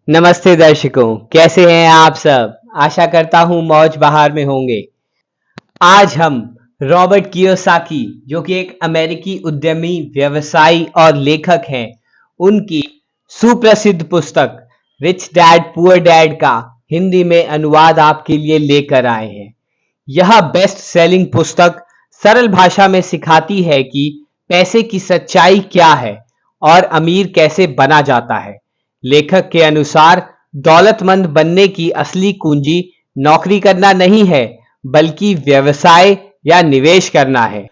नमस्ते दर्शकों, कैसे हैं आप सब। आशा करता हूं मौज बहार में होंगे। आज हम रॉबर्ट कियोसाकी, जो कि एक अमेरिकी उद्यमी, व्यवसायी और लेखक हैं, उनकी सुप्रसिद्ध पुस्तक रिच डैड पुअर डैड का हिंदी में अनुवाद आपके लिए लेकर आए हैं। यह बेस्ट सेलिंग पुस्तक सरल भाषा में सिखाती है कि पैसे की सच्चाई क्या है और अमीर कैसे बना जाता है। लेखक के अनुसार दौलतमंद बनने की असली कुंजी नौकरी करना नहीं है, बल्कि व्यवसाय या निवेश करना है।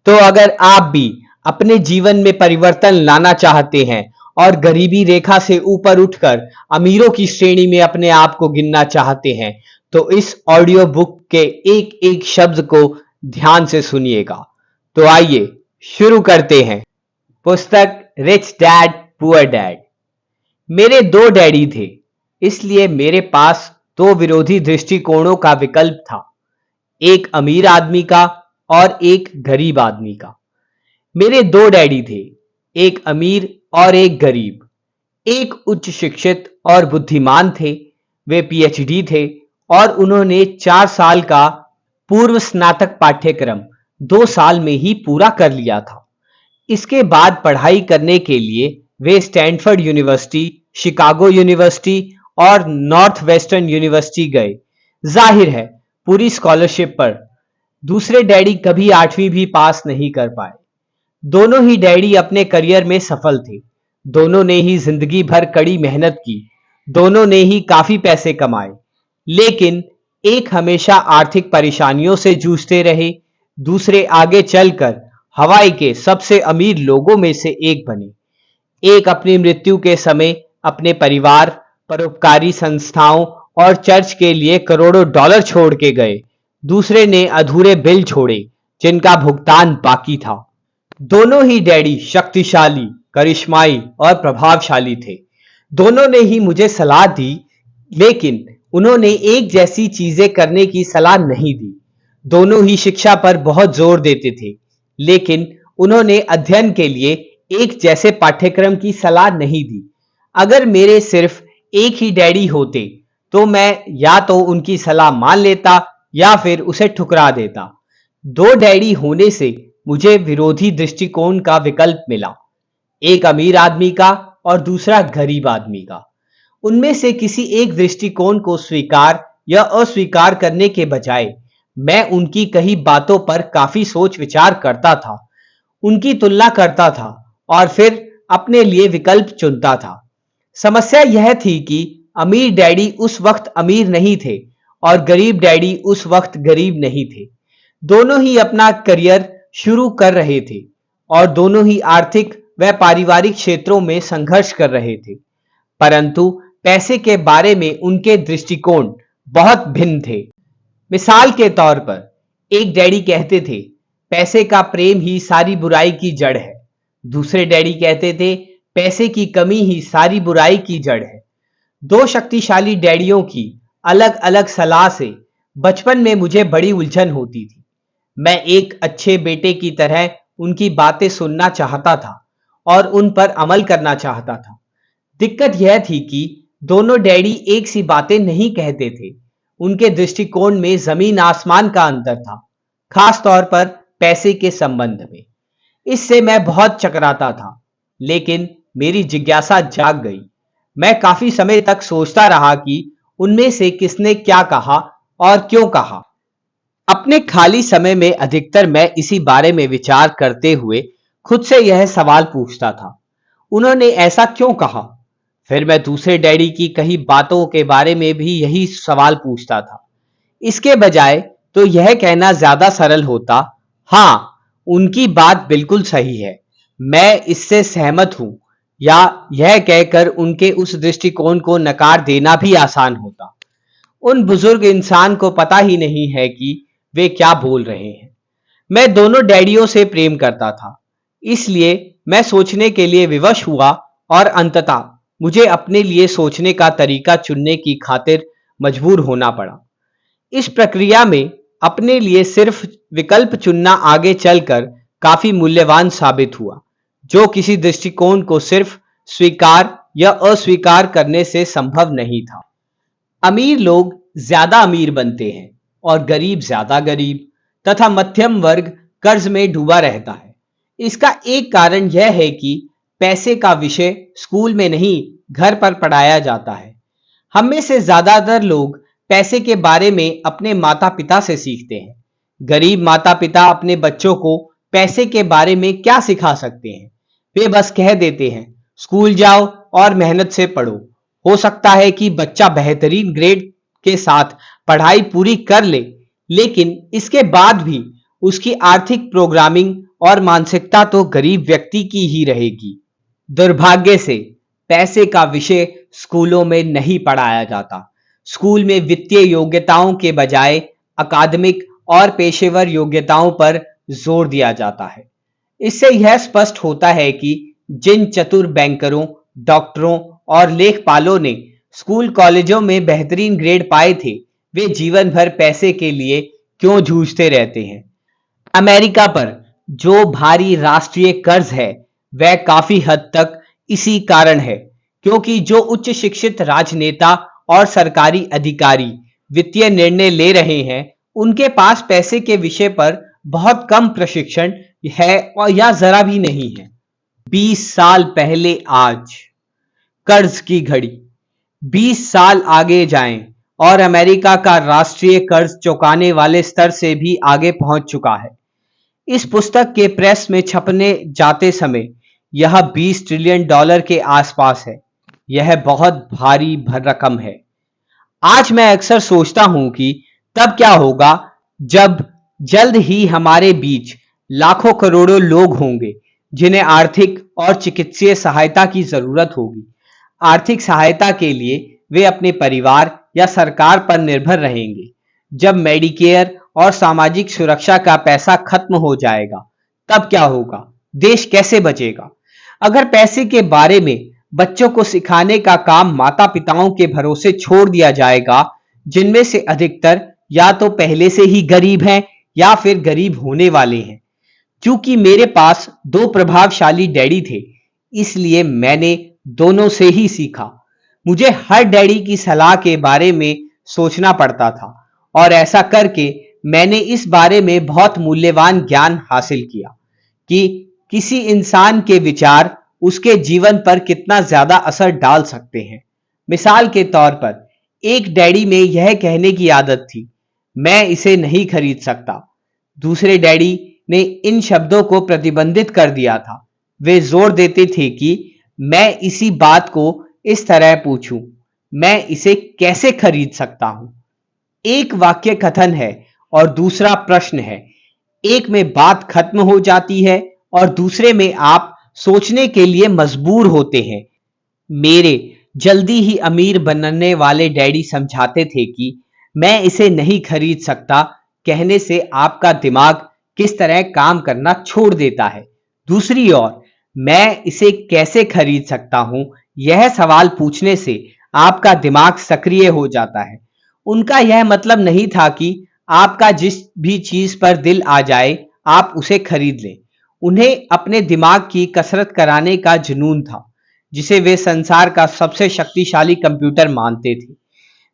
तो अगर आप भी अपने जीवन में परिवर्तन लाना चाहते हैं और गरीबी रेखा से ऊपर उठकर अमीरों की श्रेणी में अपने आप को गिनना चाहते हैं, तो इस ऑडियो बुक के एक एक शब्द को ध्यान से सुनिएगा। तो आइए शुरू करते हैं। पुस्तक रिच डैड पुअर डैड। मेरे दो डैडी थे, इसलिए मेरे पास दो विरोधी दृष्टिकोणों का विकल्प था, एक अमीर आदमी का और एक गरीब आदमी का। मेरे दो डैडी थे, एक अमीर और एक गरीब। एक उच्च शिक्षित और बुद्धिमान थे, वे पीएचडी थे और उन्होंने 4 साल का पूर्व स्नातक पाठ्यक्रम 2 साल में ही पूरा कर लिया था। इसके बाद पढ़ाई करने के लिए वे स्टैनफोर्ड यूनिवर्सिटी, शिकागो यूनिवर्सिटी और नॉर्थ वेस्टर्न यूनिवर्सिटी गए, जाहिर है पूरी स्कॉलरशिप पर। दूसरे डैडी कभी 8वीं भी पास नहीं कर पाए। दोनों ही डैडी अपने करियर में सफल थे, दोनों ने ही जिंदगी भर कड़ी मेहनत की, दोनों ने ही काफी पैसे कमाए, लेकिन एक हमेशा आर्थिक परेशानियों से जूझते रहे, दूसरे आगे चलकर हवाई के सबसे अमीर लोगों में से एक बने। एक अपनी मृत्यु के समय अपने परिवार, परोपकारी संस्थाओं और चर्च के लिए करोड़ों डॉलर छोड़ के गए, दूसरे ने अधूरे बिल छोड़े जिनका भुगतान बाकी था। दोनों ही डैडी शक्तिशाली, करिश्माई और प्रभावशाली थे। दोनों ने ही मुझे सलाह दी, लेकिन उन्होंने एक जैसी चीजें करने की सलाह नहीं दी। दोनों ही शिक्षा पर बहुत जोर देते थे, लेकिन उन्होंने अध्ययन के लिए एक जैसे पाठ्यक्रम की सलाह नहीं दी। अगर मेरे सिर्फ एक ही डैडी होते तो मैं या तो उनकी सलाह मान लेता या फिर उसे ठुकरा देता। दो डैडी होने से मुझे विरोधी दृष्टिकोण का विकल्प मिला, एक अमीर आदमी का और दूसरा गरीब आदमी का। उनमें से किसी एक दृष्टिकोण को स्वीकार या अस्वीकार करने के बजाय मैं उनकी कही बातों पर काफी सोच विचार करता था, उनकी तुलना करता था और फिर अपने लिए विकल्प चुनता था। समस्या यह थी कि अमीर डैडी उस वक्त अमीर नहीं थे और गरीब डैडी उस वक्त गरीब नहीं थे। दोनों ही अपना करियर शुरू कर रहे थे और दोनों ही आर्थिक व पारिवारिक क्षेत्रों में संघर्ष कर रहे थे, परंतु पैसे के बारे में उनके दृष्टिकोण बहुत भिन्न थे। मिसाल के तौर पर, एक डैडी कहते थे पैसे का प्रेम ही सारी बुराई की जड़ है, दूसरे डैडी कहते थे पैसे की कमी ही सारी बुराई की जड़ है। दो शक्तिशाली डैडियों की अलग अलग सलाह से बचपन में मुझे बड़ी उलझन होती थी। मैं एक अच्छे बेटे की तरह उनकी बातें सुनना चाहता था और उन पर अमल करना चाहता था। दिक्कत यह थी कि दोनों डैडी एक सी बातें नहीं कहते थे, उनके दृष्टिकोण में जमीन आसमान का अंतर था, खास तौर पर पैसे के संबंध में। इससे मैं बहुत चकराता था, लेकिन मेरी जिज्ञासा जाग गई। मैं काफी समय तक सोचता रहा कि उनमें से किसने क्या कहा और क्यों कहा। अपने खाली समय में अधिकतर मैं इसी बारे में विचार करते हुए खुद से यह सवाल पूछता था, उन्होंने ऐसा क्यों कहा। फिर मैं दूसरे डैडी की कही बातों के बारे में भी यही सवाल पूछता था। इसके बजाय तो यह कहना ज्यादा सरल होता, हाँ उनकी बात बिल्कुल सही है, मैं इससे सहमत हूं, या यह कहकर उनके उस दृष्टिकोण को नकार देना भी आसान होता। उन बुजुर्ग इंसान को पता ही नहीं है कि वे क्या बोल रहे हैं। मैं दोनों डैडियों से प्रेम करता था, इसलिए मैं सोचने के लिए विवश हुआ और अंततः मुझे अपने लिए सोचने का तरीका चुनने की खातिर मजबूर होना पड़ा। इस प्रक्रिया में अपने लिए सिर्फ विकल्प चुनना आगे चलकर काफी मूल्यवान साबित हुआ, जो किसी दृष्टिकोण को सिर्फ स्वीकार यह अस्वीकार करने से संभव नहीं था। अमीर लोग ज्यादा अमीर बनते हैं और गरीब ज्यादा गरीब, तथा मध्यम वर्ग कर्ज में डूबा रहता है। इसका एक कारण यह है कि पैसे का विषय स्कूल में नहीं, घर पर पढ़ाया जाता है। हम में से ज्यादातर लोग पैसे के बारे में अपने माता पिता से सीखते हैं। गरीब माता पिता अपने बच्चों को पैसे के बारे में क्या सिखा सकते हैं? वे बस कह देते हैं, स्कूल जाओ और मेहनत से पढ़ो। हो सकता है कि बच्चा बेहतरीन ग्रेड के साथ पढ़ाई पूरी कर ले, लेकिन इसके बाद भी उसकी आर्थिक प्रोग्रामिंग और मानसिकता तो गरीब व्यक्ति की ही रहेगी। दुर्भाग्य से पैसे का विषय स्कूलों में नहीं पढ़ाया जाता। स्कूल में वित्तीय योग्यताओं के बजाय अकादमिक और पेशेवर योग्यताओं पर जोर दिया जाता है। इससे यह स्पष्ट होता है कि जिन चतुर बैंकरों, डॉक्टरों और लेखपालों ने स्कूल कॉलेजों में बेहतरीन ग्रेड पाए थे, वे जीवन भर पैसे के लिए क्यों जूझते रहते हैं। अमेरिका पर जो भारी राष्ट्रीय कर्ज है वह काफी हद तक इसी कारण है, क्योंकि जो उच्च शिक्षित राजनेता और सरकारी अधिकारी वित्तीय निर्णय ले रहे हैं, उनके पास पैसे के विषय पर बहुत कम प्रशिक्षण है और या जरा भी नहीं है। 20 साल पहले आज कर्ज की घड़ी। 20 साल आगे जाएं और अमेरिका का राष्ट्रीय कर्ज चौंकाने वाले स्तर से भी आगे पहुंच चुका है। इस पुस्तक के प्रेस में छपने जाते समय यह 20 ट्रिलियन डॉलर के आसपास है। यह बहुत भारी रकम है। आज मैं अक्सर सोचता हूं कि तब क्या होगा जब जल्द ही हमारे बीच लाखों करोड़ों लोग होंगे जिन्हें आर्थिक और चिकित्सीय सहायता की जरूरत होगी। आर्थिक सहायता के लिए वे अपने परिवार या सरकार पर निर्भर रहेंगे। जब मेडिकेयर और सामाजिक सुरक्षा का पैसा खत्म हो जाएगा, तब क्या होगा? देश कैसे बचेगा? अगर पैसे के बारे में बच्चों को सिखाने का काम माता पिताओं के भरोसे छोड़ दिया जाएगा, जिनमें से अधिकतर या तो पहले से ही गरीब हैं या फिर गरीब होने वाले हैं। क्योंकि मेरे पास 2 प्रभावशाली डैडी थे, इसलिए मैंने दोनों से ही सीखा। मुझे हर डैडी की सलाह के बारे में सोचना पड़ता था और ऐसा करके मैंने इस बारे में बहुत मूल्यवान ज्ञान हासिल किया कि किसी इंसान के विचार उसके जीवन पर कितना ज्यादा असर डाल सकते हैं। मिसाल के तौर पर एक डैडी में यह कहने की आदत थी, मैं इसे नहीं खरीद सकता। दूसरे डैडी ने इन शब्दों को प्रतिबंधित कर दिया था। वे जोर देते थे कि मैं इसी बात को इस तरह पूछूं, मैं इसे कैसे खरीद सकता हूं। एक वाक्य कथन है और दूसरा प्रश्न है। एक में बात खत्म हो जाती है और दूसरे में आप सोचने के लिए मजबूर होते हैं। मेरे जल्दी ही अमीर बनने वाले डैडी समझाते थे कि मैं इसे नहीं खरीद सकता कहने से आपका दिमाग किस तरह काम करना छोड़ देता है। दूसरी ओर, मैं इसे कैसे खरीद सकता हूं, यह सवाल पूछने से आपका दिमाग सक्रिय हो जाता है। उनका यह मतलब नहीं था कि आपका जिस भी चीज पर दिल आ जाए आप उसे खरीद लें। उन्हें अपने दिमाग की कसरत कराने का जुनून था, जिसे वे संसार का सबसे शक्तिशाली कंप्यूटर मानते थे।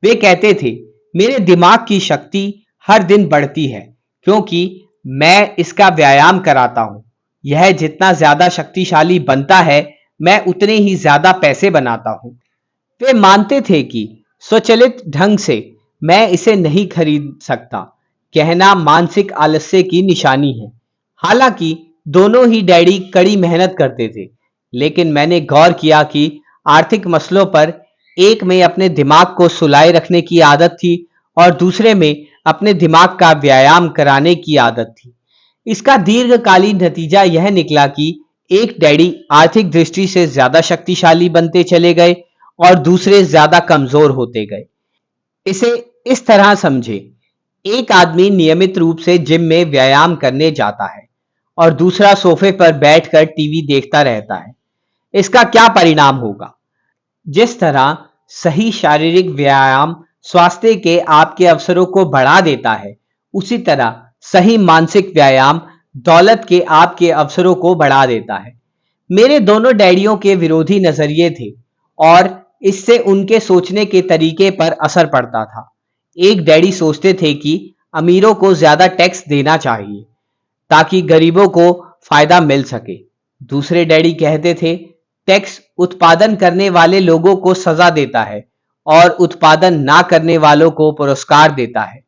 वे कहते थे, मेरे दिमाग की शक्ति हर दिन बढ़ती है क्योंकि मैं इसका व्यायाम कराता हूं। यह जितना ज्यादा शक्तिशाली बनता है, मैं उतने ही ज्यादा पैसे बनाता हूं। वे मानते थे कि स्वचालित ढंग से मैं इसे नहीं खरीद सकता कहना मानसिक आलस्य की निशानी है। हालांकि दोनों ही डैडी कड़ी मेहनत करते थे, लेकिन मैंने गौर किया कि आर्थिक मसलों पर एक में अपने दिमाग को सुलाए रखने की आदत थी और दूसरे में अपने दिमाग का व्यायाम कराने की आदत थी। इसका दीर्घकालीन नतीजा यह निकला कि एक डैडी आर्थिक दृष्टि से ज्यादा शक्तिशाली बनते चले गए और दूसरे ज्यादा कमजोर होते गए। इसे इस तरह समझे, एक आदमी नियमित रूप से जिम में व्यायाम करने जाता है और दूसरा सोफे पर बैठकर टीवी देखता रहता है। इसका क्या परिणाम होगा? जिस तरह सही शारीरिक व्यायाम स्वास्थ्य के आपके अवसरों को बढ़ा देता है, उसी तरह सही मानसिक व्यायाम दौलत के आपके अवसरों को बढ़ा देता है। मेरे दोनों डैडियों के विरोधी नजरिए थे। और इससे उनके सोचने के तरीके पर असर पड़ता था। एक डैडी सोचते थे कि अमीरों को ज्यादा टैक्स देना चाहिए ताकि गरीबों को फायदा मिल सके। दूसरे डैडी कहते थे, टैक्स उत्पादन करने वाले लोगों को सजा देता है और उत्पादन ना करने वालों को पुरस्कार देता है।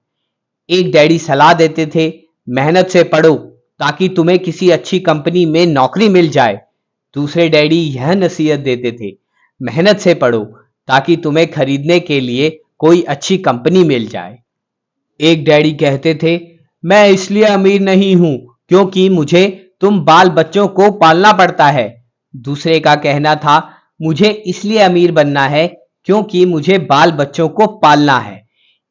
एक डैडी सलाह देते थे, मेहनत से पढ़ो ताकि तुम्हें किसी अच्छी कंपनी में नौकरी मिल जाए। दूसरे डैडी यह नसीहत देते थे, मेहनत से पढ़ो ताकि तुम्हें खरीदने के लिए कोई अच्छी कंपनी मिल जाए। एक डैडी कहते थे, मैं इसलिए अमीर नहीं हूं क्योंकि मुझे तुम बाल बच्चों को पालना पड़ता है। दूसरे का कहना था, मुझे इसलिए अमीर बनना है क्योंकि मुझे बाल बच्चों को पालना है।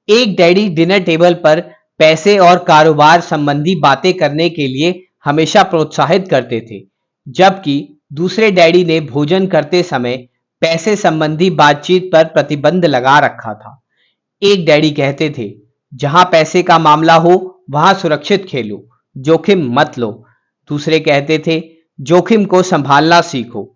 एक डैडी डिनर टेबल पर पैसे और कारोबार संबंधी बातें करने के लिए हमेशा प्रोत्साहित करते थे, जबकि दूसरे डैडी ने भोजन करते समय पैसे संबंधी बातचीत पर प्रतिबंध लगा रखा था। एक डैडी कहते थे, जहां पैसे का मामला हो वहां सुरक्षित खेलो, जोखिम मत लो। दूसरे कहते थे, जोखिम को संभालना सीखो।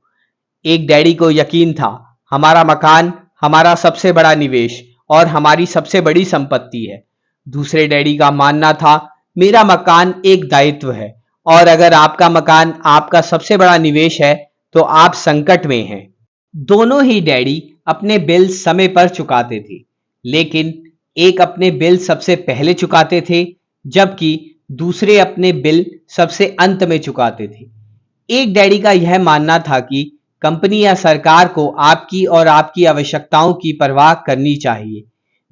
एक डैडी को यकीन था, हमारा मकान हमारा सबसे बड़ा निवेश और हमारी सबसे बड़ी संपत्ति है। दूसरे डैडी का मानना था, मेरा मकान एक दायित्व है और अगर आपका मकान आपका सबसे बड़ा निवेश है तो आप संकट में हैं। दोनों ही डैडी अपने बिल समय पर चुकाते थे, लेकिन एक अपने बिल सबसे पहले चुकाते थे जबकि दूसरे अपने बिल सबसे अंत में चुकाते थे। एक डैडी का यह मानना था कि कंपनी या सरकार को आपकी और आपकी आवश्यकताओं की परवाह करनी चाहिए।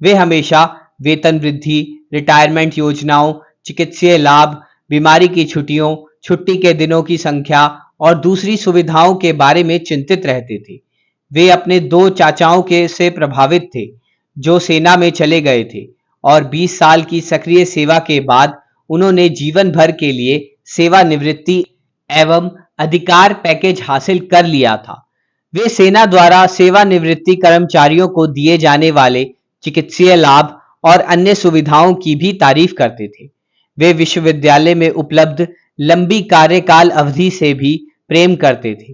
वे हमेशा वेतन वृद्धि, रिटायरमेंट योजनाओं, चिकित्सीय लाभ, बीमारी की छुट्टियों, छुट्टी के दिनों की संख्या और दूसरी सुविधाओं के बारे में चिंतित रहते थे। वे अपने दो चाचाओं के से प्रभावित थे जो सेना में चले गए थे और 20 साल की सक्रिय सेवा के बाद उन्होंने जीवन भर के लिए सेवानिवृत्ति एवं अधिकार पैकेज हासिल कर लिया था। वे सेना द्वारा सेवानिवृत्ति कर्मचारियों को दिए जाने वाले चिकित्सीय लाभ और अन्य सुविधाओं की भी तारीफ करते थे। वे विश्वविद्यालय में उपलब्ध लंबी कार्यकाल अवधि से भी प्रेम करते थे।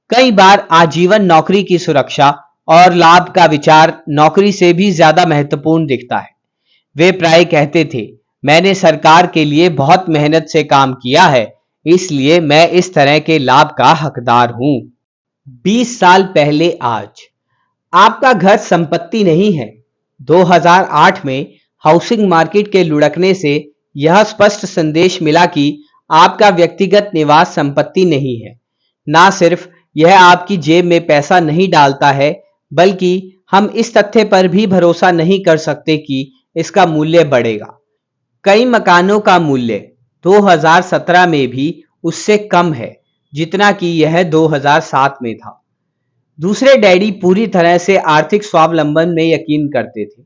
कई बार आजीवन नौकरी की सुरक्षा और लाभ का विचार नौकरी से भी ज्यादा महत्वपूर्ण दिखता है। वे प्राय कहते थे, मैंने सरकार के लिए बहुत मेहनत से काम किया है, इसलिए मैं इस तरह के लाभ का हकदार हूं। 20 साल पहले आज आपका घर संपत्ति नहीं है। 2008 में हाउसिंग मार्केट के लुढ़कने से यह स्पष्ट संदेश मिला कि आपका व्यक्तिगत निवास संपत्ति नहीं है। ना सिर्फ यह आपकी जेब में पैसा नहीं डालता है, बल्कि हम इस तथ्य पर भी भरोसा नहीं कर सकते कि इसका मूल्य बढ़ेगा। कई मकानों का मूल्य 2017 में भी उससे कम है जितना कि यह 2007 में था। दूसरे डैडी पूरी तरह से आर्थिक स्वावलंबन में यकीन करते थे।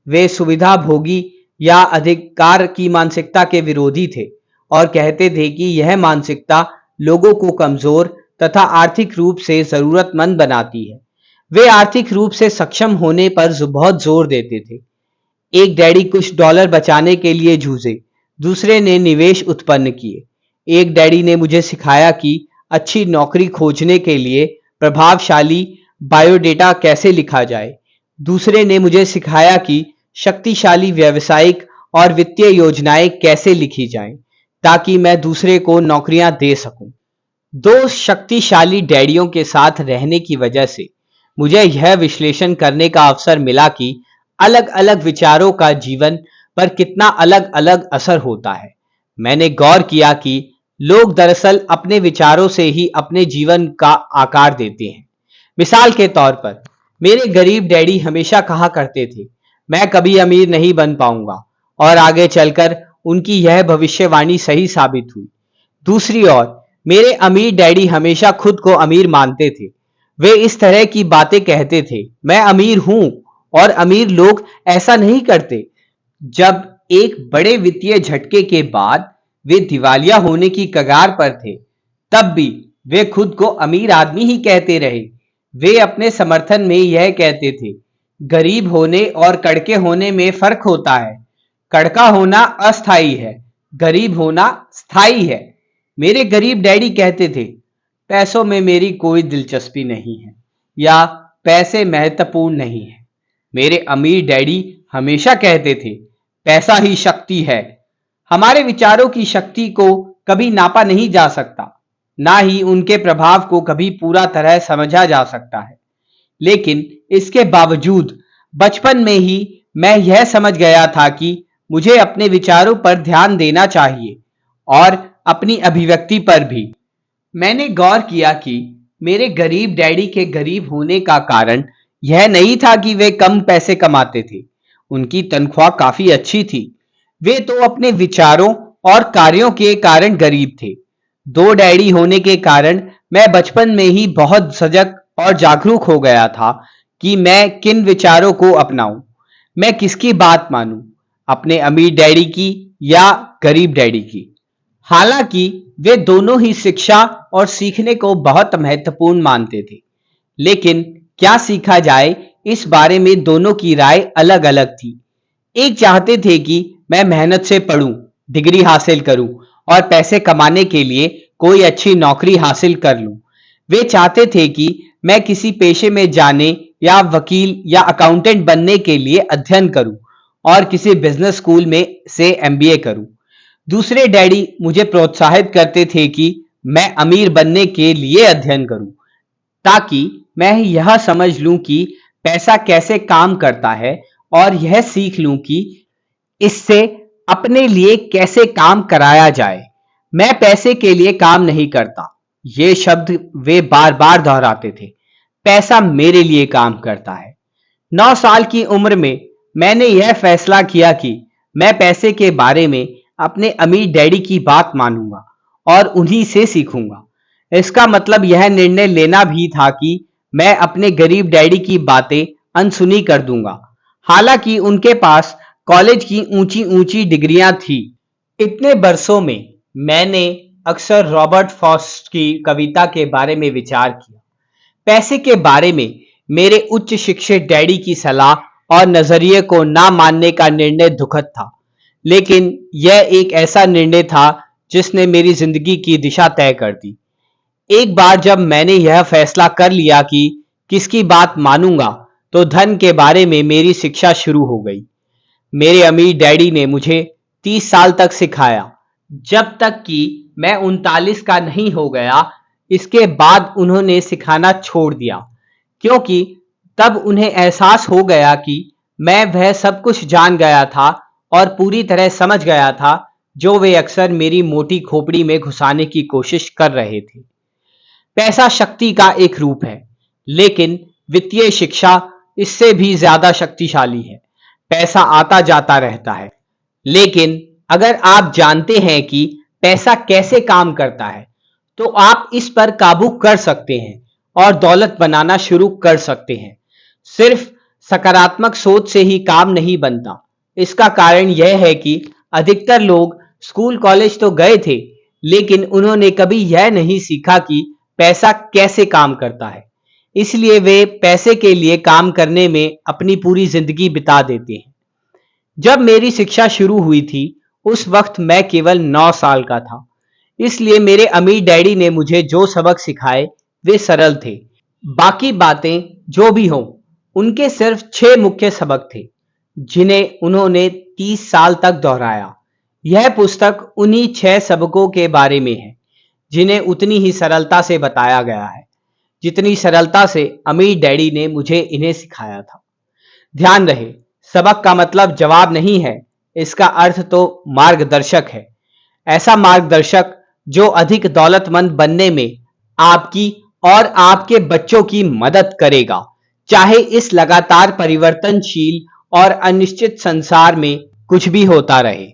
वे सुविधा भोगी या अधिकार की मानसिकता के विरोधी थे और कहते थे कि यह मानसिकता लोगों को कमजोर तथा आर्थिक रूप से जरूरतमंद बनाती है। वे आर्थिक रूप से सक्षम होने पर बहुत जोर देते थे। एक डैडी कुछ डॉलर बचाने के लिए जूझे, दूसरे ने निवेश उत्पन्न किए। एक डैडी ने मुझे सिखाया कि अच्छी नौकरी खोजने के लिए प्रभावशाली बायोडेटा कैसे लिखा जाए। दूसरे ने मुझे सिखाया कि शक्तिशाली व्यावसायिक और वित्तीय योजनाएं कैसे लिखी जाएं, ताकि मैं दूसरे को नौकरियां दे सकूं। दो शक्तिशाली डैडियों के साथ रहने की वजह से मुझे यह विश्लेषण करने का अवसर मिला कि अलग अलग विचारों का जीवन पर कितना अलग अलग असर होता है। मैंने गौर किया कि लोग दरअसल अपने विचारों से ही अपने जीवन का आकार देते हैं। मिसाल के तौर पर मेरे गरीब डैडी हमेशा कहा करते थे, मैं कभी अमीर नहीं बन पाऊंगा, और आगे चलकर उनकी यह भविष्यवाणी सही साबित हुई। दूसरी ओर मेरे अमीर डैडी हमेशा खुद को अमीर मानते थे। वे इस तरह की बातें कहते थे, मैं अमीर हूं और अमीर लोग ऐसा नहीं करते। जब एक बड़े वित्तीय झटके के बाद वे दिवालिया होने की कगार पर थे, तब भी वे खुद को अमीर आदमी ही कहते रहे। वे अपने समर्थन में यह कहते थे, गरीब होने और कड़के होने में फर्क होता है। कड़का होना अस्थाई है, गरीब होना स्थायी है। मेरे गरीब डैडी कहते थे, पैसों में मेरी कोई दिलचस्पी नहीं है, या पैसे महत्वपूर्ण नहीं है। मेरे अमीर डैडी हमेशा कहते थे, पैसा ही शक्ति है। हमारे विचारों की शक्ति को कभी नापा नहीं जा सकता, ना ही उनके प्रभाव को कभी पूरा तरह समझा जा सकता है। लेकिन इसके बावजूद बचपन में ही मैं यह समझ गया था कि मुझे अपने विचारों पर ध्यान देना चाहिए और अपनी अभिव्यक्ति पर भी। मैंने गौर किया कि मेरे गरीब डैडी के गरीब होने का कारण यह नहीं था कि वे कम पैसे कमाते थे। उनकी तनख्वाह काफी अच्छी थी। वे तो अपने विचारों और कार्यों के कारण गरीब थे। दो डैडी होने के कारण मैं बचपन में ही बहुत सजग और जागरूक हो गया था कि मैं किन विचारों को अपनाऊं, मैं किसकी बात मानूं, अपने अमीर डैडी की या गरीब डैडी की। हालांकि वे दोनों ही शिक्षा और सीखने को बहुत महत्वपूर्ण मानते थे, लेकिन क्या सीखा जाए इस बारे में दोनों की राय अलग अलग थी। एक चाहते थे कि मैं मेहनत से पढ़ूं, डिग्री हासिल करूं और पैसे कमाने के लिए कोई अच्छी नौकरी हासिल कर लूं। वे चाहते थे कि मैं किसी पेशे में जाने या वकील या अकाउंटेंट बनने के लिए अध्ययन करूं और किसी बिजनेस स्कूल में से एमबीए करूं। दूसरे डैडी मुझे प्रोत्साहित करते थे कि मैं अमीर बनने के लिए अध्ययन करूं, ताकि मैं यह समझ लूं कि पैसा कैसे काम करता है और यह सीख लूं कि इससे अपने लिए कैसे काम कराया जाए। मैं पैसे के लिए काम नहीं करता, ये शब्द वे बार बार दोहराते थे। पैसा मेरे लिए काम करता है। 9 साल की उम्र में मैंने यह फैसला किया कि मैं पैसे के बारे में अपने अमीर डैडी की बात मानूंगा और उन्हीं से सीखूंगा। इसका मतलब यह निर्णय लेना भी था कि मैं अपने गरीब डैडी की बातें अनसुनी कर दूंगा। हालांकि उनके पास कॉलेज की ऊंची ऊंची डिग्रियां थी। इतने बरसों में मैंने अक्सर रॉबर्ट फ्रॉस्ट की कविता के बारे में विचार किया। पैसे के बारे में मेरे उच्च शिक्षित डैडी की सलाह और नजरिए को ना मानने का निर्णय दुखद था, लेकिन यह एक ऐसा निर्णय था जिसने मेरी जिंदगी की दिशा तय कर दी। एक बार जब मैंने यह फैसला कर लिया कि किसकी बात मानूंगा, तो धन के बारे में मेरी शिक्षा शुरू हो गई। मेरे अमीर डैडी ने मुझे 30 साल तक सिखाया, जब तक कि मैं 39 का नहीं हो गया। इसके बाद उन्होंने सिखाना छोड़ दिया, क्योंकि तब उन्हें एहसास हो गया कि मैं वह सब कुछ जान गया था और पूरी तरह समझ गया था जो वे अक्सर मेरी मोटी खोपड़ी में घुसाने की कोशिश कर रहे थे। पैसा शक्ति का एक रूप है, लेकिन वित्तीय शिक्षा इससे भी ज्यादा शक्तिशाली है। पैसा आता जाता रहता है, लेकिन अगर आप जानते हैं कि पैसा कैसे काम करता है, तो आप इस पर काबू कर सकते हैं और दौलत बनाना शुरू कर सकते हैं। सिर्फ सकारात्मक सोच से ही काम नहीं बनता। इसका कारण यह है कि अधिकतर लोग स्कूल कॉलेज तो गए थे, लेकिन उन्होंने कभी यह नहीं सीखा कि पैसा कैसे काम करता है। इसलिए वे पैसे के लिए काम करने में अपनी पूरी जिंदगी बिता देते हैं। जब मेरी शिक्षा शुरू हुई थी, उस वक्त मैं केवल 9 साल का था। इसलिए मेरे अमीर डैडी ने मुझे जो सबक सिखाए वे सरल थे। बाकी बातें जो भी हों, उनके सिर्फ 6 मुख्य सबक थे, जिन्हें उन्होंने 30 साल तक दोहराया। यह पुस्तक उन्हीं 6 सबकों के बारे में है, जिन्हें उतनी ही सरलता से बताया गया है, जितनी सरलता से अमीर डैडी ने मुझे इन्हें सिखाया था। ध्यान रहे, सबक का मतलब जवाब नहीं है, इसका अर्थ तो मार्गदर्शक है। ऐसा मार्गदर्शक जो अधिक दौलतमंद बनने में आपकी और आपके बच्चों की मदद करेगा, चाहे इस लगातार परिवर्तनशील और अनिश्चित संसार में कुछ भी होता रहे।